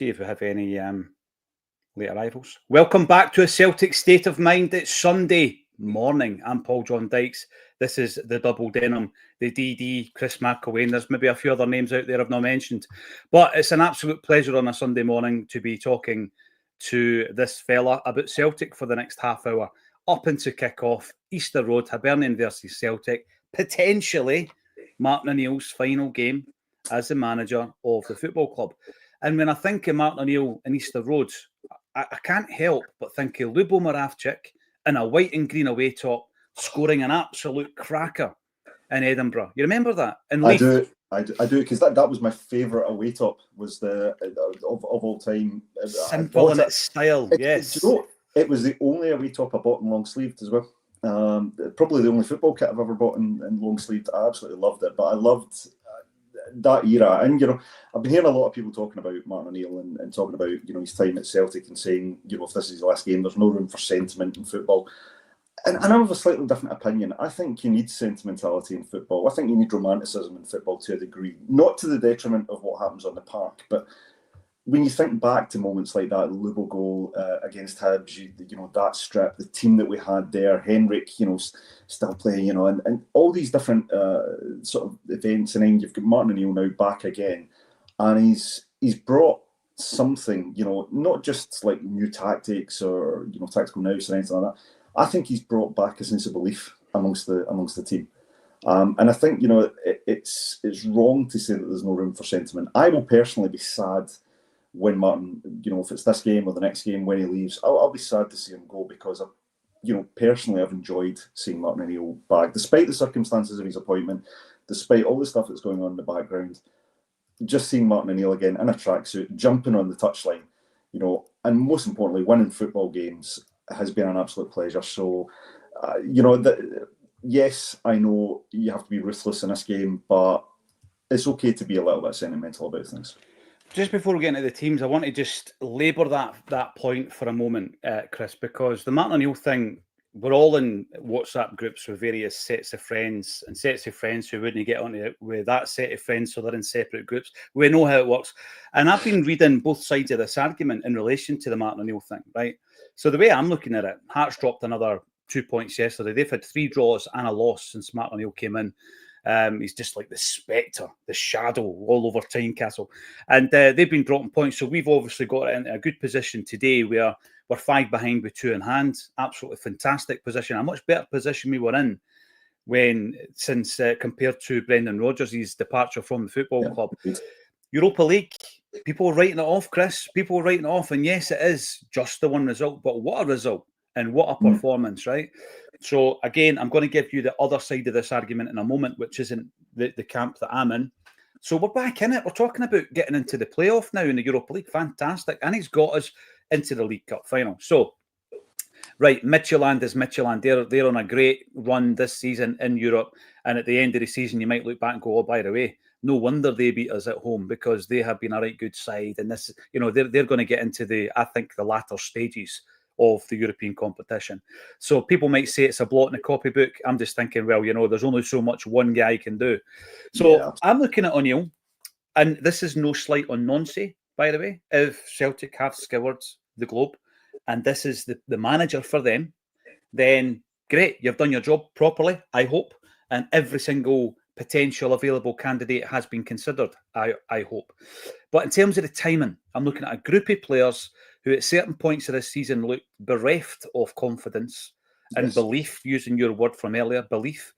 See if we have any late arrivals. Welcome back to A Celtic State of Mind. It's Sunday morning. I'm Paul John Dykes. This is the Double Denim, the DD, Chris McElwain. There's maybe a few other names out there I've not mentioned. But it's an absolute pleasure on a Sunday morning to be talking to this fella about Celtic for the next half hour. Up into kickoff, Easter Road, Hibernian versus Celtic. Potentially Martin O'Neill's final game as the manager of the football club. And when I think of Martin O'Neill and Easter Road, I can't help but think of Lubo Moravcik in a white and green away top, scoring an absolute cracker in Edinburgh. You remember that? And I do, because that was my favourite away top. Was the of all time. Simple in its style. Yes, it was the only away top I bought in long sleeved as well. Probably the only football kit I've ever bought in long sleeved. I absolutely loved it, but I loved that era. And I've been hearing a lot of people talking about Martin O'Neill and talking about his time at Celtic and saying if this is his last game, there's no room for sentiment in football. And I'm of a slightly different opinion. I think you need sentimentality in football. I think you need romanticism in football to a degree, not to the detriment of what happens on the park, but when you think back to moments like that, the Lubo goal against Hibs, that strip, the team that we had there, Henrik, still playing, and all these different sort of events, and then you've got Martin O'Neill now back again, and he's brought something, not just like new tactics or tactical nous or anything like that. I think he's brought back a sense of belief amongst the team. And I think it's wrong to say that there's no room for sentiment. I will personally be sad when Martin, if it's this game or the next game when he leaves. I'll be sad to see him go because personally I've enjoyed seeing Martin O'Neill back, despite the circumstances of his appointment, despite all the stuff that's going on in the background. Just seeing Martin O'Neill again in a tracksuit, jumping on the touchline, and most importantly, winning football games has been an absolute pleasure. So, yes, I know you have to be ruthless in this game, but it's okay to be a little bit sentimental about things. Just before we get into the teams, I want to just labour that point for a moment, Chris, because the Martin O'Neill thing, we're all in WhatsApp groups with various sets of friends and sets of friends who wouldn't get on it with that set of friends, so they're in separate groups. We know how it works. And I've been reading both sides of this argument in relation to the Martin O'Neill thing, right? So the way I'm looking at it, Hearts dropped another 2 points yesterday. They've had 3 draws and a loss since Martin O'Neill came in. He's just like the spectre, the shadow all over Tynecastle. And they've been dropping points. So we've obviously got it in a good position today where we're 5 behind with 2 in hand. Absolutely fantastic position. A much better position we were in since compared to Brendan Rodgers' departure from the football club. Europa League, people were writing it off, Chris. People were writing it off. And yes, it is just the one result, but what a result and what a performance, right? So again, I'm going to give you the other side of this argument in a moment, which isn't the camp that I'm in. So we're back in it. We're talking about getting into the playoff now in the Europa League. Fantastic. And he's got us into the League Cup final. So, right, Midtjylland is Midtjylland. They're on a great run this season in Europe. And at the end of the season, you might look back and go, oh, by the way, no wonder they beat us at home because they have been a right good side. And this, they're going to get into the latter stages of the European competition. So people might say it's a blot in the copybook. I'm just thinking, well, there's only so much one guy can do. So yeah. I'm looking at O'Neill, and this is no slight on Nonce, by the way, if Celtic have scoured the globe, and this is the manager for them, then great, you've done your job properly, I hope, and every single potential available candidate has been considered, I hope. But in terms of the timing, I'm looking at a group of players who at certain points of this season looked bereft of confidence and belief, using your word from earlier, belief.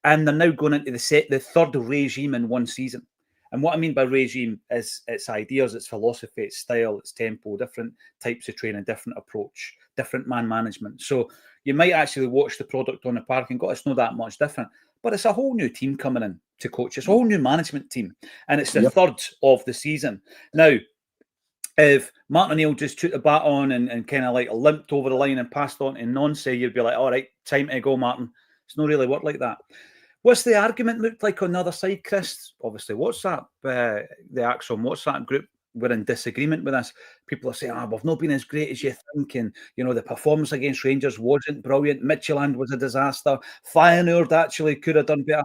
And they're now going into the third regime in one season. And what I mean by regime is its ideas, its philosophy, its style, its tempo, different types of training, different approach, different man management. So you might actually watch the product on the park and go, it's not that much different. But it's a whole new team coming in to coach. It's a whole new management team. And it's the third of the season. Now, if Martin O'Neill just took the baton and kind of like limped over the line and passed on to Nonce, you'd be like, all right, time to go, Martin. It's not really worked like that. What's the argument looked like on the other side, Chris? Obviously, WhatsApp, the Acsom WhatsApp group, we're in disagreement with this. People are saying, we've not been as great as you think. And, the performance against Rangers wasn't brilliant. Midtjylland was a disaster. Feyenoord actually could have done better.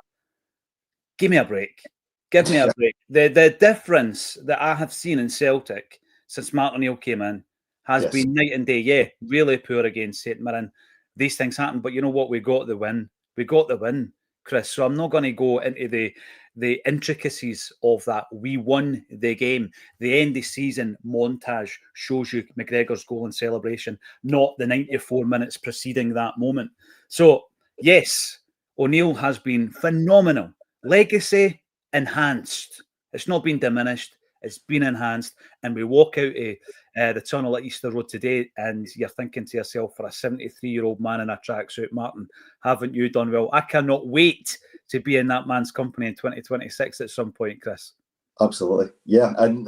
Give me a break. Give me a break. The difference that I have seen in Celtic since Martin O'Neill came in has Yes. been night and day. Yeah, really poor against St Mirren. These things happen, but you know what? We got the win. We got the win, Chris. So I'm not going to go into the intricacies of that. We won the game. The end of season montage shows you McGregor's goal and celebration, not the 94 minutes preceding that moment. So, yes, O'Neill has been phenomenal. Legacy enhanced. It's not been diminished. It's been enhanced. And we walk out of the tunnel at Easter Road today, and you're thinking to yourself, for a 73-year-old man in a tracksuit, Martin, haven't you done well? I cannot wait to be in that man's company in 2026 at some point, Chris. Absolutely. Yeah. And,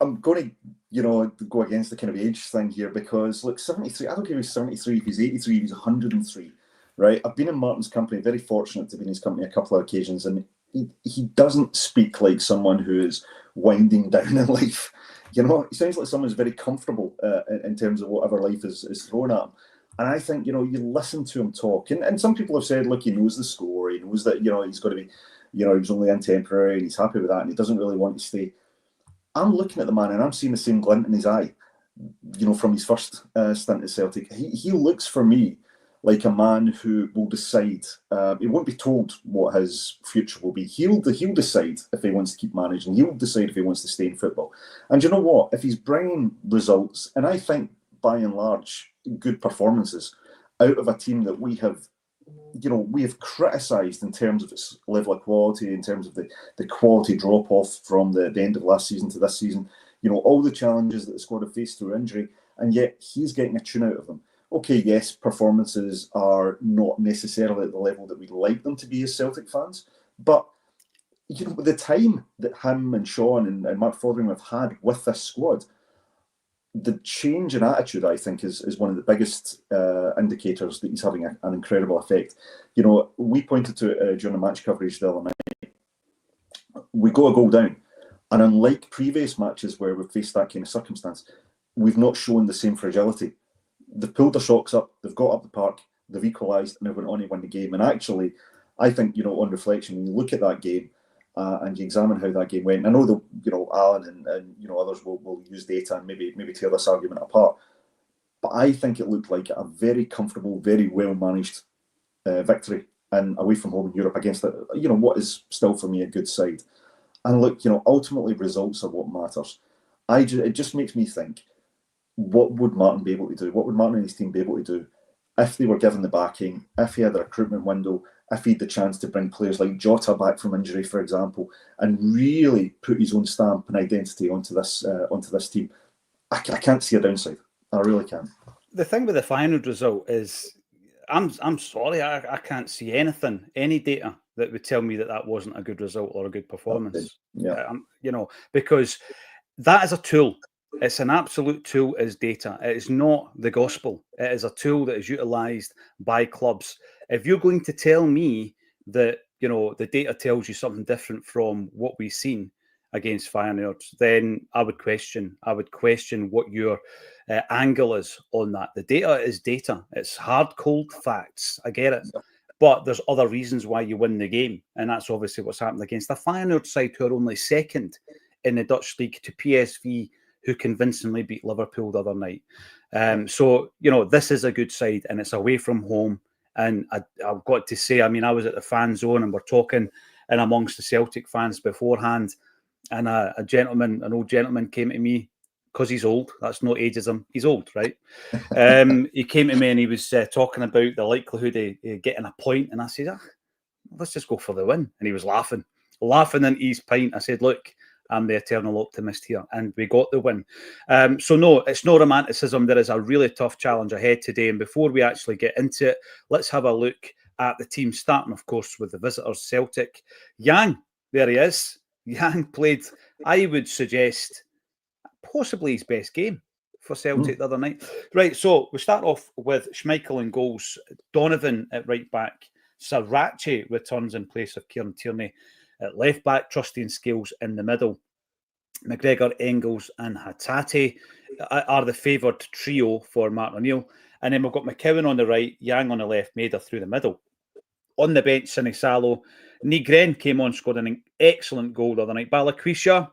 I'm going to, go against the kind of age thing here because, look, 73, I don't care if he's 73, if he's 83, if he's 103, right? I've been in Martin's company, very fortunate to be in his company a couple of occasions, and he doesn't speak like someone who is winding down in life. He sounds like someone who's very comfortable in terms of whatever life is thrown at him. And I think, you listen to him talk, and some people have said, look, he knows the score, he knows that, he's got to be, he was only in temporary and he's happy with that and he doesn't really want to stay. I'm looking at the man and I'm seeing the same glint in his eye, from his first stint at Celtic. He looks for me like a man who will decide. He won't be told what his future will be. He'll decide if he wants to keep managing. He'll decide if he wants to stay in football. And you know what? If he's bringing results, and I think by and large good performances out of a team that we have criticised in terms of its level of quality, in terms of the quality drop off from the end of last season to this season, all the challenges that the squad have faced through injury, and yet he's getting a tune out of them. Okay, yes, performances are not necessarily at the level that we'd like them to be as Celtic fans, but the time that him and Sean and Mark Fotheringham have had with this squad, the change in attitude, I think, is one of the biggest indicators that he's having an incredible effect. We pointed to it during the match coverage the other night. We go a goal down, and unlike previous matches where we've faced that kind of circumstance, we've not shown the same fragility. They've pulled their socks up, they've got up the park, they've equalised, and they went on to win the game. And actually, I think, on reflection, when you look at that game, and you examine how that game went. I know that Alan and others will use data and maybe tear this argument apart, but I think it looked like a very comfortable, very well managed victory and away from home in Europe against what is still for me a good side. And look, ultimately results are what matters. It just makes me think, what would Martin be able to do? What would Martin and his team be able to do if they were given the backing, if he had a recruitment window, if he had the chance to bring players like Jota back from injury, for example, and really put his own stamp and identity onto this team? I can't see a downside. I really can't. The thing with the final result is, I'm sorry, I can't see anything, any data that would tell me that wasn't a good result or a good performance. Yeah. Because that is a tool. It's an absolute tool as data. It is not the gospel. It is a tool that is utilised by clubs. If you're going to tell me that, the data tells you something different from what we've seen against Feyenoord, then I would question what your angle is on that. The data is data. It's hard, cold facts. I get it. But there's other reasons why you win the game. And that's obviously what's happened against the Feyenoord side, who are only second in the Dutch league to PSV, who convincingly beat Liverpool the other night. So, this is a good side and it's away from home. And I've got to say, I was at the fan zone and we're talking in amongst the Celtic fans beforehand. And an old gentleman came to me, because he's old. That's not ageism. He's old, right? He came to me and he was talking about the likelihood of getting a point. And I said, let's just go for the win. And he was laughing into his pint. I said, look, I'm the eternal optimist here, and we got the win. So no, it's no romanticism. There is a really tough challenge ahead today. And before we actually get into it, let's have a look at the team, starting, of course, with the visitors, Celtic. Yang, there he is. Yang played, I would suggest, possibly his best game for Celtic the other night. Right, so we start off with Schmeichel in goals, Donovan at right back, Sriracha returns in place of Kieran Tierney at left back, Trusty and Scales in the middle. McGregor, Engels and Hatate are the favoured trio for Martin O'Neill. And then we've got McKeown on the right, Yang on the left, Maida through the middle. On the bench, Sinisalo. Nigren came on, scored an excellent goal the other night. Balaquisha,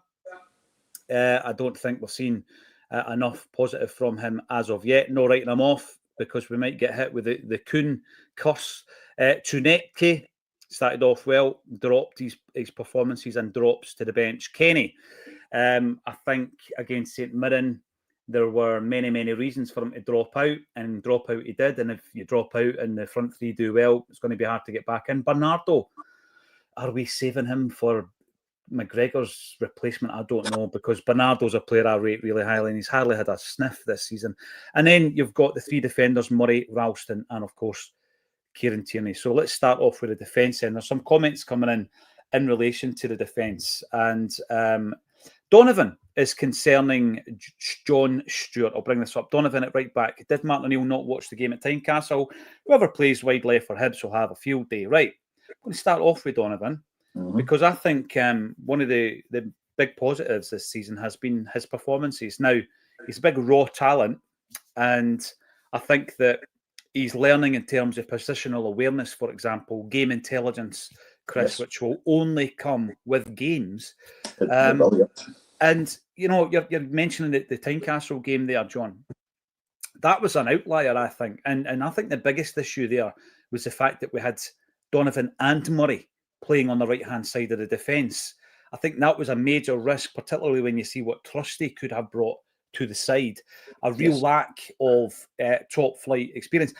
I don't think we've seen enough positive from him as of yet. No writing him off because we might get hit with the Kuhn curse. Trunetke started off well, dropped his performances and drops to the bench. Kenny, I think against St Mirren, there were many, many reasons for him to drop out, and drop out he did. And if you drop out and the front three do well, it's going to be hard to get back in. Bernardo, are we saving him for McGregor's replacement? I don't know, because Bernardo's a player I rate really highly, and he's hardly had a sniff this season. And then you've got the three defenders, Murray, Ralston, and of course, Kieran Tierney. So let's start off with the defence. And there's some comments coming in relation to the defence. And Donovan is concerning John Stewart. I'll bring this up. Donovan at right back. Did Martin O'Neill not watch the game at Tynecastle? Whoever plays wide left for Hibs will have a field day. Right. I'm going to start off with Donovan because I think one of the big positives this season has been his performances. Now, he's a big raw talent, and I think that he's learning in terms of positional awareness, for example, game intelligence, Chris, which will only come with games. And, you know, you're mentioning the Tynecastle game there, John. That was an outlier, I think. And I think the biggest issue there was the fact that we had Donovan and Murray playing on the right-hand side of the defence. I think that was a major risk, particularly when you see what Trusty could have brought to the side. A real lack of top-flight experience.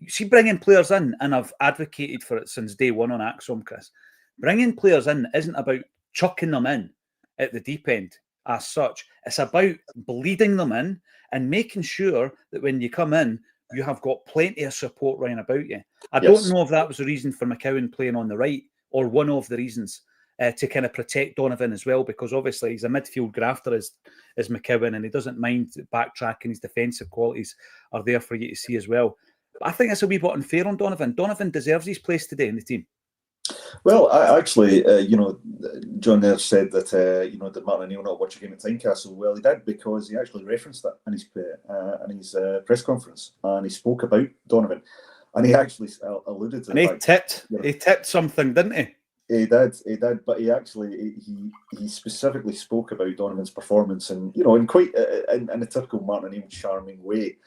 You see, bringing players in, and I've advocated for it since day one on Acsom, Chris, bringing players in isn't about chucking them in at the deep end as such. It's about bleeding them in and making sure that when you come in, you have got plenty of support running about you. I don't know if that was the reason for McCowan playing on the right, or one of the reasons to kind of protect Donovan as well, because obviously he's a midfield grafter as McCowan, and he doesn't mind backtracking. His defensive qualities are there for you to see as well. But I think it's a wee bit unfair on Donovan. Donovan deserves his place today in the team. Well, John there said that, did Martin O'Neill not watch a game at Tynecastle? Well, he did, because he actually referenced it in his press conference, and he spoke about Donovan, and he actually alluded to. And he tipped something, didn't he? He did, but he specifically spoke about Donovan's performance, and in quite in a typical Martin O'Neill charming way.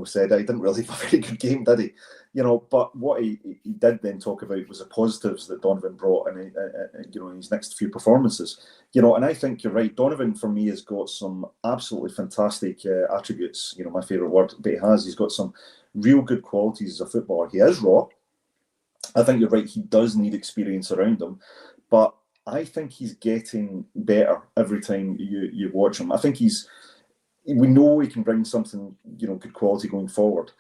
Said he didn't really have a very good game, did he? But what he did then talk about was the positives that Donovan brought in his next few performances. And I think you're right. Donovan, for me, has got some absolutely fantastic attributes. My favourite word, but he's got some real good qualities as a footballer. He is raw. I think you're right. He does need experience around him, but I think he's getting better every time you watch him. I think we know he can bring something, good quality going forward.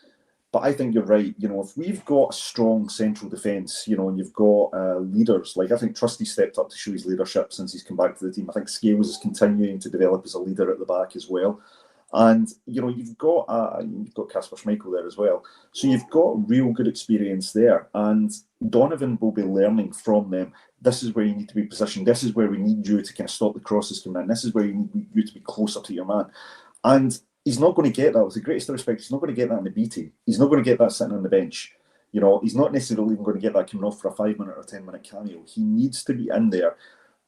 But I think you're right. If we've got a strong central defence, and you've got leaders, like I think Trusty stepped up to show his leadership since he's come back to the team. I think Scales is continuing to develop as a leader at the back as well. And, you've got Kasper Schmeichel there as well. So you've got real good experience there. And Donovan will be learning from them. This is where you need to be positioned. This is where we need you to kind of stop the crosses coming in. This is where you need you to be closer to your man. And he's not going to get that, with the greatest respect, he's not going to get that in the B team. He's not going to get that sitting on the bench. He's not necessarily even going to get that coming off for a 5-minute or 10-minute cameo. He needs to be in there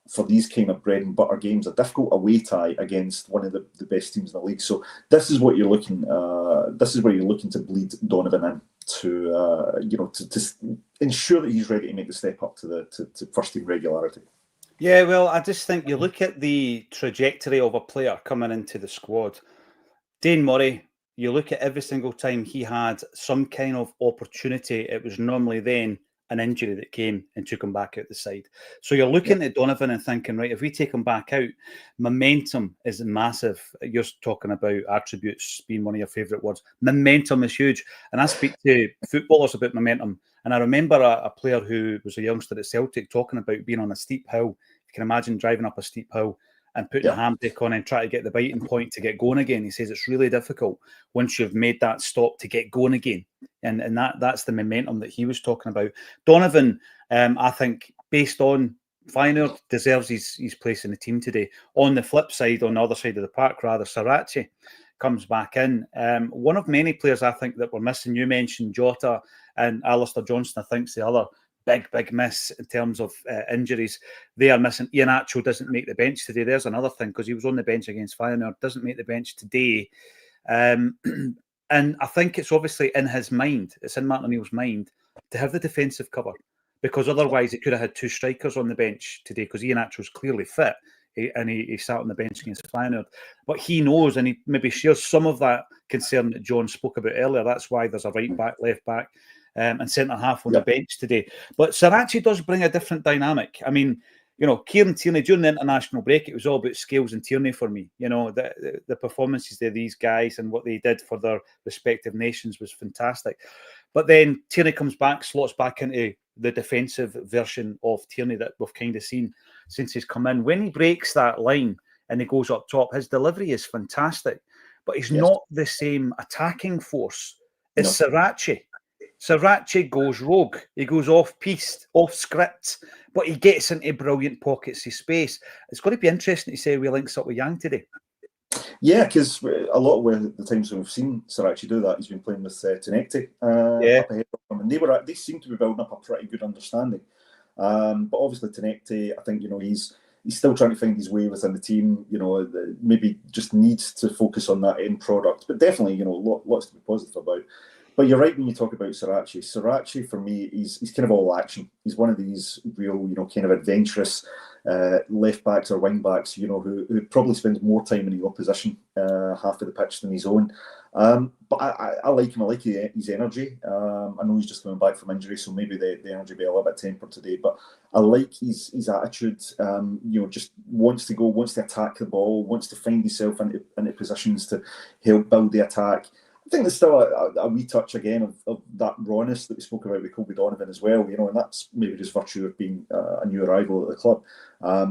for these kind of bread and butter games, a difficult away tie against one of the best teams in the league. So this is what you're looking. This is where you're looking to bleed Donovan in to ensure that he's ready to make the step up to first team regularity. Yeah, well, I just think you look at the trajectory of a player coming into the squad. Dane Murray, you look at every single time he had some kind of opportunity, it was normally then an injury that came and took him back out the side. So you're looking at Donovan and thinking, right, if we take him back out, momentum is massive. You're talking about attributes being one of your favourite words. Momentum is huge. And I speak to footballers about momentum. And I remember a player who was a youngster at Celtic talking about being on a steep hill. You can imagine driving up a steep hill and putting a handbrake on and try to get the biting point to get going again. He says it's really difficult once you've made that stop to get going again. And that's the momentum that he was talking about. Donovan, I think, based on Feyenoord, deserves his place in the team today. On the flip side, on the other side of the park, rather, Sarachi comes back in. One of many players I think that we're missing. You mentioned Jota, and Alistair Johnston, I think, is the other big miss in terms of injuries. They are missing. Iheanacho doesn't make the bench today. There's another thing, because he was on the bench against Feyenoord, doesn't make the bench today. And I think it's obviously in his mind, it's in Martin O'Neill's mind to have the defensive cover, because otherwise he could have had 2 strikers on the bench today, because Iheanacho's clearly fit. And he sat on the bench against Feyenoord. But he knows, and he maybe shares some of that concern that John spoke about earlier. That's why there's a right back, left back, and centre half on the bench today. But Sarachi does bring a different dynamic. I mean, Kieran Tierney, during the international break, it was all about Scales and Tierney for me. The performances of these guys and what they did for their respective nations was fantastic. But then Tierney comes back, slots back into the defensive version of Tierney that we've kind of seen since he's come in. When he breaks that line and he goes up top, his delivery is fantastic, but he's not the same attacking force as Sarachi. Sarachi goes rogue. He goes off-piste, off-script, but he gets into brilliant pockets of space. It's going to be interesting to see how he links up with Yang today. Yeah, because a lot of the times when we've seen Sarachi do that, he's been playing with Tenecte up ahead of him, and they seem to be building up a pretty good understanding. But obviously Tenecte, I think he's still trying to find his way within the team. Maybe just needs to focus on that end product, but definitely lots to be positive about. But you're right when you talk about Sarachi. Sarachi, for me, he's kind of all action. He's one of these real, kind of adventurous left backs or wing backs, who probably spends more time in the opposition half of the pitch than his own. But I like him. I like his energy. I know he's just coming back from injury, so maybe the energy will be a little bit tempered today. But I like his attitude. Just wants to go, wants to attack the ball, wants to find himself into positions to help build the attack. I think there's still a wee touch again of that rawness that we spoke about with Kobe Donovan as well, and that's maybe just virtue of being a new arrival at the club.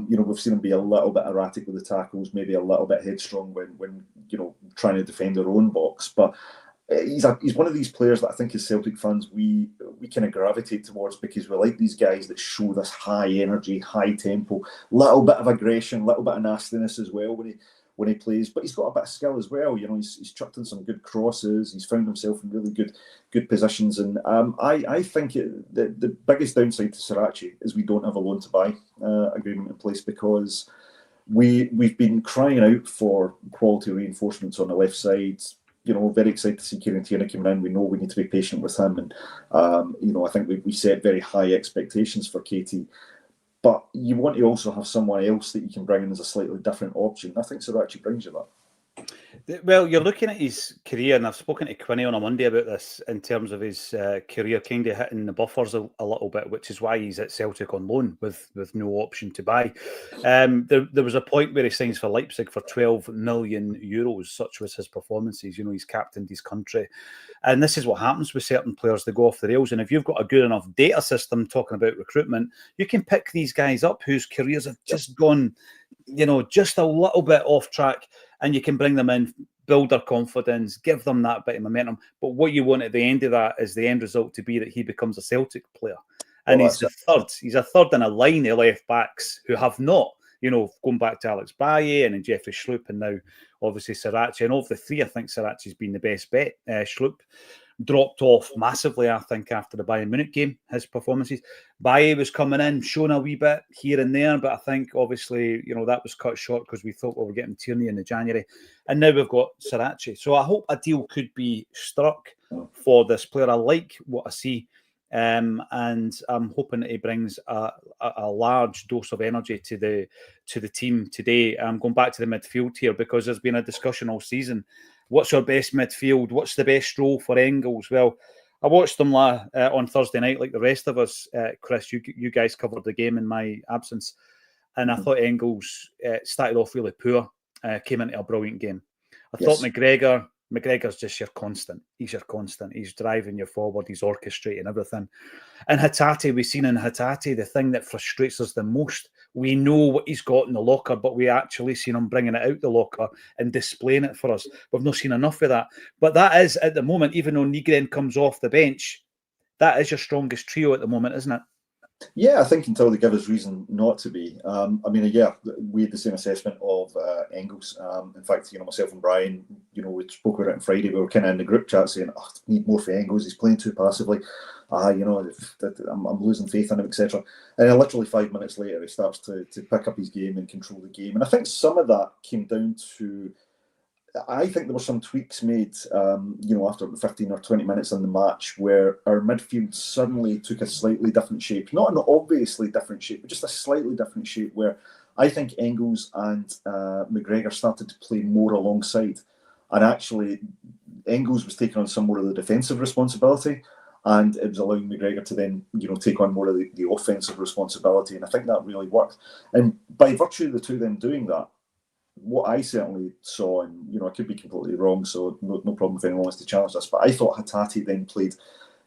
We've seen him be a little bit erratic with the tackles, maybe a little bit headstrong when trying to defend their own box. But he's one of these players that I think as Celtic fans we kind of gravitate towards, because we like these guys that show this high energy, high tempo, little bit of aggression, little bit of nastiness as well when he plays, but he's got a bit of skill as well. He's chucked in some good crosses. He's found himself in really good positions, and I think the biggest downside to Sarachi is we don't have a loan to buy agreement in place, because we've been crying out for quality reinforcements on the left side. Very excited to see Kieran Tierney coming in. We know we need to be patient with him, and I think we set very high expectations for KT. But you want to also have someone else that you can bring in as a slightly different option. I think Sarachi brings you that. Well, you're looking at his career, and I've spoken to Quinny on a Monday about this, in terms of his career kind of hitting the buffers a little bit, which is why he's at Celtic on loan with no option to buy. There was a point where he signs for Leipzig for 12 million euros. Such was his performances. He's captained his country. And this is what happens with certain players. They go off the rails. And if you've got a good enough data system talking about recruitment, you can pick these guys up whose careers have just gone, just a little bit off track, and you can bring them in, build their confidence, give them that bit of momentum. But what you want at the end of that is the end result to be that he becomes a Celtic player. And he's a third in a line of left backs who have not, going back to Alex Baye and then Jeffrey Schlupp, and now obviously Sarachi. And of the three, I think Sarachi's been the best bet. Schlupp dropped off massively, I think, after the Bayern Munich game, his performances. Baye was coming in, showing a wee bit here and there, but I think obviously, that was cut short because we thought we were getting Tierney in the January. And now we've got Sarachi. So I hope a deal could be struck for this player. I like what I see. And I'm hoping that he brings a large dose of energy to the team today. I'm going back to the midfield here, because there's been a discussion all season. What's our best midfield? What's the best role for Engels? Well, I watched them on Thursday night, like the rest of us. Chris, you guys covered the game in my absence, and I thought Engels started off really poor, came into a brilliant game. I thought McGregor's just your constant. He's your constant. He's driving you forward. He's orchestrating everything. And Hatate, we've seen in Hatate, the thing that frustrates us the most, we know what he's got in the locker, but we actually seen him bringing it out the locker and displaying it for us. We've not seen enough of that. But that is, at the moment, even though Nygren comes off the bench, that is your strongest trio at the moment, isn't it? Yeah, I think until they give us reason not to be. I mean, yeah, we had the same assessment of Engels. In fact, myself and Brian, we spoke about it on Friday. We were kind of in the group chat saying, "Oh, need more for Engels. He's playing too passively. I'm losing faith in him, etc." And then literally 5 minutes later, he starts to pick up his game and control the game. And I think some of that came down to, I think there were some tweaks made, after 15 or 20 minutes in the match where our midfield suddenly took a slightly different shape. Not an obviously different shape, but just a slightly different shape where I think Engels and McGregor started to play more alongside. And actually, Engels was taking on some more of the defensive responsibility, and it was allowing McGregor to then, take on more of the offensive responsibility. And I think that really worked. And by virtue of the two of them doing that, what I certainly saw, and I could be completely wrong, so no problem if anyone wants to challenge this, but I thought Hatate then played,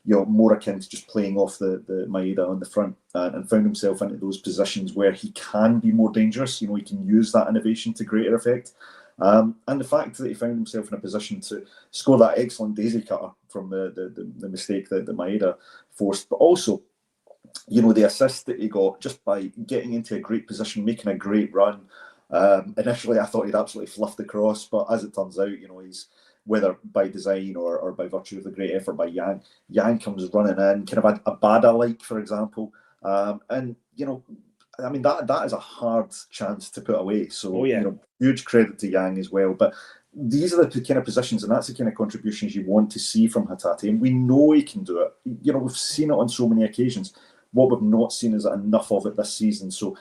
more akin to just playing off the Maeda on the front, and found himself into those positions where he can be more dangerous. He can use that innovation to greater effect. And the fact that he found himself in a position to score that excellent daisy cutter from the mistake that Maeda forced, but also, the assist that he got just by getting into a great position, making a great run. Initially, I thought he'd absolutely fluffed the cross, but as it turns out, he's, whether by design or by virtue of the great effort by Yang comes running in, kind of a Bada-like, for example. And, I mean, that is a hard chance to put away. So, huge credit to Yang as well. But these are the kind of positions, and that's the kind of contributions you want to see from Hatate. And we know he can do it. We've seen it on so many occasions. What we've not seen is enough of it this season. So,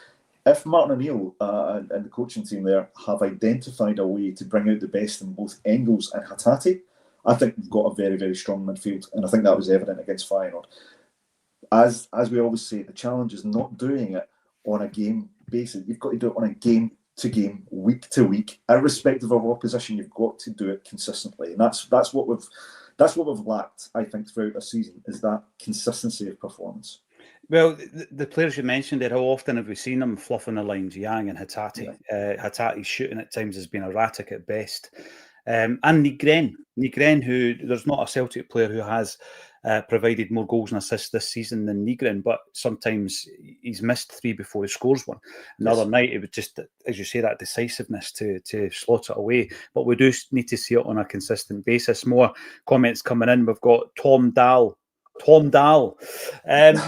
if Martin O'Neill and the coaching team there have identified a way to bring out the best in both Engels and Hatate, I think we've got a very, very strong midfield. And I think that was evident against Feyenoord. As we always say, the challenge is not doing it on a game basis. You've got to do it on a game to game, week to week, irrespective of opposition. You've got to do it consistently, and that's what we've lacked, I think, throughout the season, is that consistency of performance. Well, the players you mentioned there, how often have we seen them fluffing the lines, Yang and Hatate? Yeah. Hatate's shooting at times has been erratic at best. And Nygren, who there's not a Celtic player who has provided more goals and assists this season than Nygren, but sometimes he's missed three before he scores one. Another night, it was just, as you say, that decisiveness to slot it away. But we do need to see it on a consistent basis. More comments coming in. We've got Tom Dahl,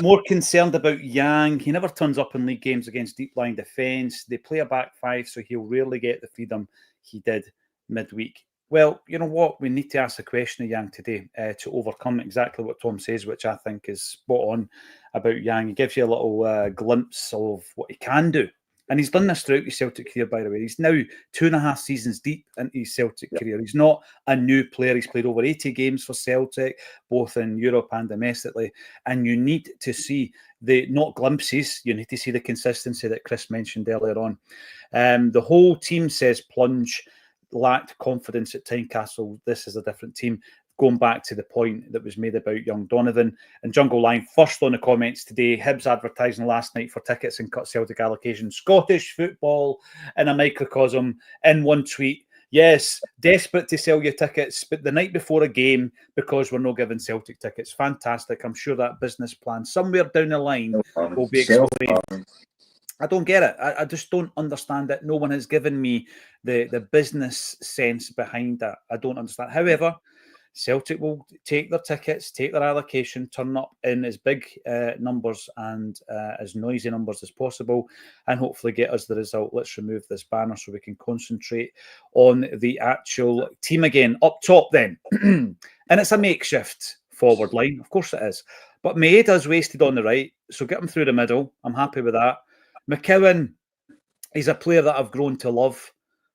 more concerned about Yang. He never turns up in league games against deep line defence. They play a back five, so he'll rarely get the freedom he did midweek. Well, you know what? We need to ask the question of Yang today to overcome exactly what Tom says, which I think is spot on about Yang. He gives you a little glimpse of what he can do. And he's done this throughout his Celtic career, by the way. He's now 2.5 seasons deep into his Celtic career. He's not a new player. He's played over 80 games for Celtic, both in Europe and domestically. And you need to see not glimpses, you need to see the consistency that Chris mentioned earlier on. The whole team says Plunge lacked confidence at Tynecastle. This is a different team. Going back to the point that was made about young Donovan. And Jungle Line, first on the comments today, Hibs advertising last night for tickets and cut Celtic allocation. Scottish football in a microcosm, in one tweet. Yes, desperate to sell your tickets, but the night before a game because we're not giving Celtic tickets. Fantastic. I'm sure that business plan somewhere down the line will be explained. I don't get it. I just don't understand it. No one has given me the business sense behind that. I don't understand. However, Celtic will take their tickets, take their allocation, turn up in as big numbers and as noisy numbers as possible, and hopefully get us the result. Let's remove this banner so we can concentrate on the actual team again. Up top then. And it's a makeshift forward line. Of course it is. But Maeda's wasted on the right, so get him through the middle. I'm happy with that. McKeown, he's a player that I've grown to love.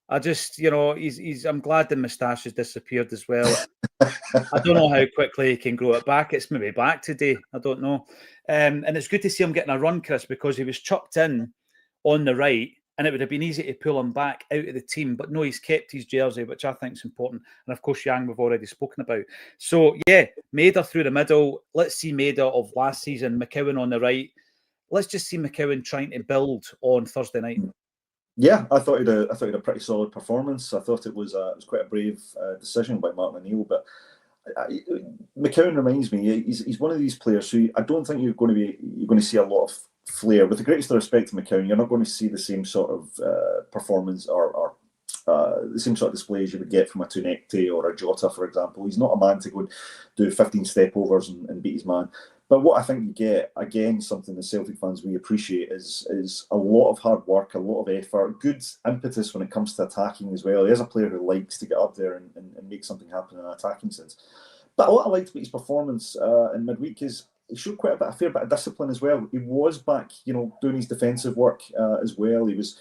I just, I'm glad the moustache has disappeared as well. I don't know how quickly he can grow it back. It's maybe back today. I don't know. And it's good to see him getting a run, Chris, because he was chucked in on the right and it would have been easy to pull him back out of the team. But no, he's kept his jersey, which I think is important. And of course, Yang we've already spoken about. So, yeah, Maeda through the middle. Let's see Maeda of last season, McKeown on the right. Let's just see McKeown trying to build on Thursday night. Yeah, I thought he had a pretty solid performance. I thought it was quite a brave decision by Martin O'Neill, but McCowan reminds me, he's one of these players who I don't think you're going to see a lot of flair. With the greatest respect to McCowan, you're not going to see the same sort of performance or the same sort of displays you would get from a Tunekte or a Jota, for example. He's not a man to go and do 15 step overs and beat his man. But what I think you get, again, something the Celtic fans we appreciate is a lot of hard work, a lot of effort, good impetus when it comes to attacking as well. He is a player who likes to get up there and make something happen in an attacking sense. But what I liked about his performance in midweek is he showed a fair bit of discipline as well. He was back, doing his defensive work as well. He was,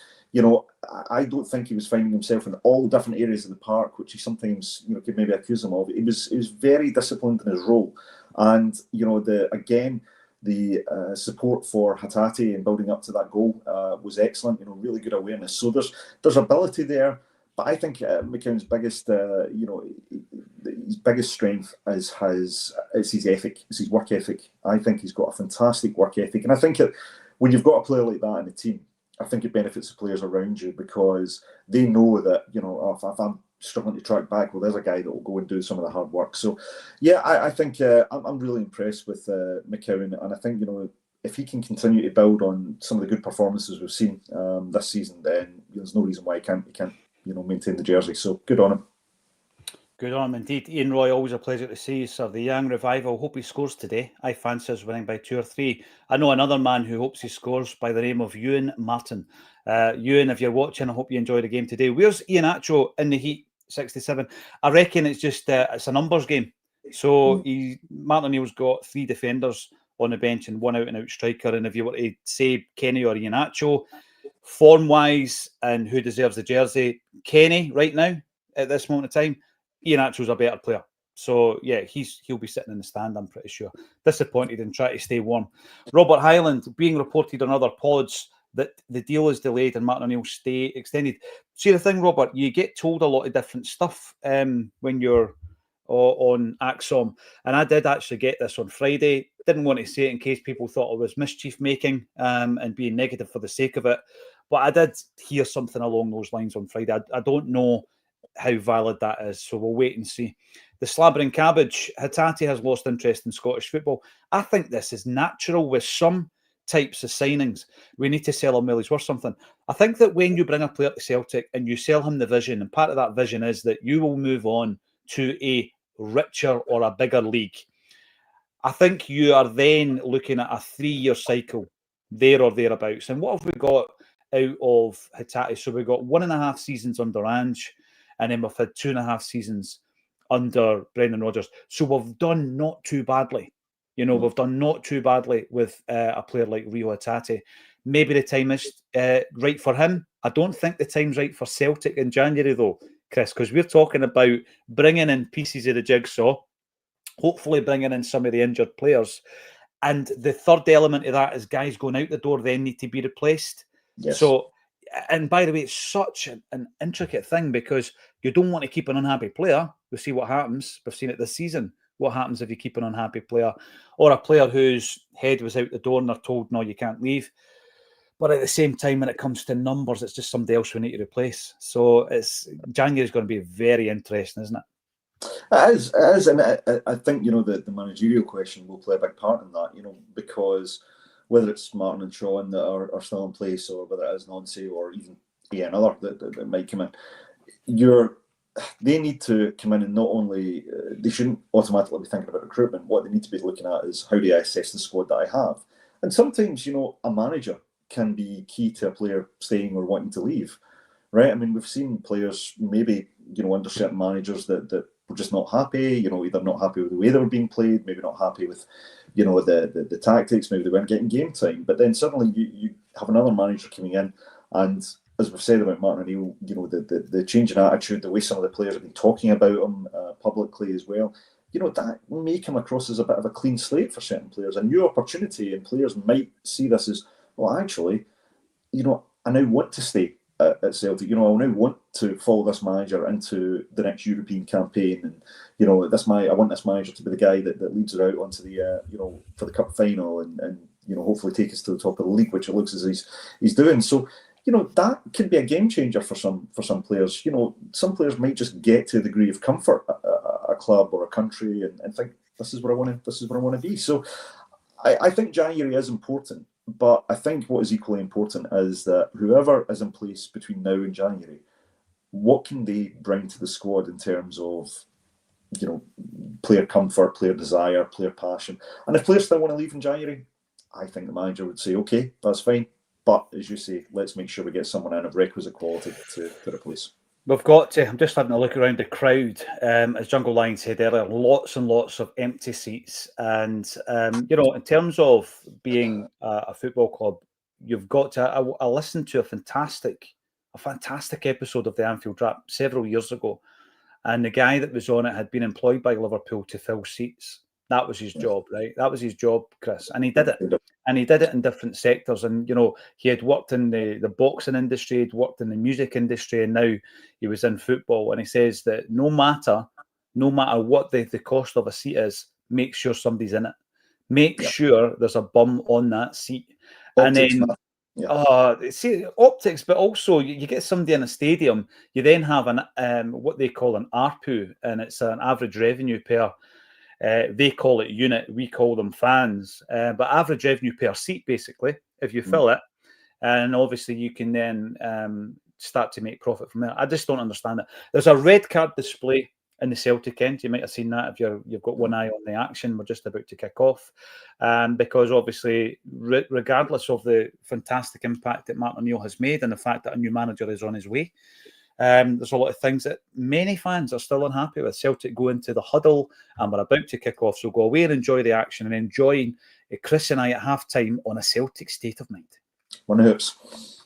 I don't think he was finding himself in all different areas of the park, which he sometimes, could maybe accuse him of. He was very disciplined in his role. And, the support for Hatate and building up to that goal was excellent. Really good awareness. So there's ability there. But I think McCown's biggest, his biggest strength is his ethic, is his work ethic. I think he's got a fantastic work ethic. And I think when you've got a player like that in the team, I think it benefits the players around you because they know that, if I'm struggling to track back, well, there's a guy that will go and do some of the hard work. So, yeah, I think I'm really impressed with McCowan. And I think, if he can continue to build on some of the good performances we've seen this season, then there's no reason why he can't maintain the jersey. So, good on him. Good on him indeed. Ian Roy, always a pleasure to see you, sir. The young revival. Hope he scores today. I fancy us winning by 2 or 3. I know another man who hopes he scores by the name of Ewan Martin. Ewan, if you're watching, I hope you enjoy the game today. Where's Iheanacho in the heat? 67. I reckon it's just it's a numbers game. So Martin O'Neill's got 3 defenders on the bench and 1 out-and-out striker. And if you were to say Kenny or Iheanacho, form-wise and who deserves the jersey, Kenny right now at this moment in time. Iheanacho's a better player. So, yeah, he'll be sitting in the stand, I'm pretty sure. Disappointed and trying to stay warm. Robert Hyland, being reported on other pods that the deal is delayed and Martin O'Neill stay extended. See, the thing, Robert, you get told a lot of different stuff when you're on Acsom. And I did actually get this on Friday. Didn't want to say it in case people thought I was mischief-making and being negative for the sake of it. But I did hear something along those lines on Friday. I don't know how valid that is, so we'll wait and see. The slabbering cabbage, Hatate has lost interest in Scottish football. I think this is natural with some types of signings. We need to sell him while he's worth something. I think that when you bring a player to Celtic and you sell him the vision, and part of that vision is that you will move on to a richer or a bigger league, I think you are then looking at a 3-year cycle there or thereabouts. And what have we got out of Hatate? So we've got 1.5 seasons under Ange, and then we've had 2.5 seasons under Brendan Rodgers. So we've done not too badly. We've done not too badly with a player like Rio Hatate. Maybe the time is right for him. I don't think the time's right for Celtic in January, though, Chris, because we're talking about bringing in pieces of the jigsaw, hopefully bringing in some of the injured players. And the third element of that is guys going out the door then need to be replaced. Yes. So, and by the way, it's such an intricate thing because you don't want to keep an unhappy player. We'll see what happens. We've seen it this season. What happens if you keep an unhappy player or a player whose head was out the door and they're told, no, you can't leave. But at the same time, when it comes to numbers, it's just somebody else we need to replace. So January is going to be very interesting, isn't it? It is. And I think, the managerial question will play a big part in that, because whether it's Martin and Sean that are still in place or whether it is Nancy or even another that might come in, they need to come in and not only, they shouldn't automatically be thinking about recruitment. What they need to be looking at is how do I assess the squad that I have? And sometimes, a manager can be key to a player staying or wanting to leave, right? I mean, we've seen players maybe, under certain managers that were just not happy, either not happy with the way they were being played, maybe not happy with, the tactics, maybe they weren't getting game time. But then suddenly you have another manager coming in and, as we've said about Martin O'Neill, the change in attitude, the way some of the players have been talking about him publicly as well, that may come across as a bit of a clean slate for certain players, a new opportunity, and players might see this as, well, actually, I now want to stay at Celtic. I now want to follow this manager into the next European campaign, and I want this manager to be the guy that leads her out onto the for the cup final, and hopefully take us to the top of the league, which it looks as he's doing. So. That could be a game changer for some players. Some players might just get to a degree of comfort, a a club or a country and think this is where I want to be. So I think January is important, but I think what is equally important is that whoever is in place between now and January, what can they bring to the squad in terms of, you know, player comfort, player desire, player passion. And if players still want to leave in January, I think the manager would say, okay, that's fine. But as you say, let's make sure we get someone in of requisite quality to replace. We've got to, I'm just having a look around the crowd. As Jungle Lion said earlier, lots and lots of empty seats. And, you know, in terms of being a football club, you've got to, I listened to a fantastic episode of the Anfield Wrap several years ago. And the guy that was on it had been employed by Liverpool to fill seats. That was his job, right? That was his job, Chris. And he did it. And he did it in different sectors. And, you know, he had worked in the boxing industry, he'd worked in the music industry, and now he was in football. And he says that no matter what the cost of a seat is, make sure somebody's in it. Make sure there's a bum on that seat. Optics, and then, see, optics, but also you get somebody in a stadium, you then have an what they call an ARPU, and it's an average revenue per, they call it unit, we call them fans, but average revenue per seat, basically, if you fill it. And obviously you can then start to make profit from there. I just don't understand it. There's a red card display in the Celtic end. You might have seen that if you've got one eye on the action. We're just about to kick off. Because obviously, regardless of the fantastic impact that Martin O'Neill has made and the fact that a new manager is on his way, there's a lot of things that many fans are still unhappy with. Celtic go into the huddle and we're about to kick off. So go away and enjoy the action and enjoy Chris and I at half-time on a Celtic state of mind. One hoops.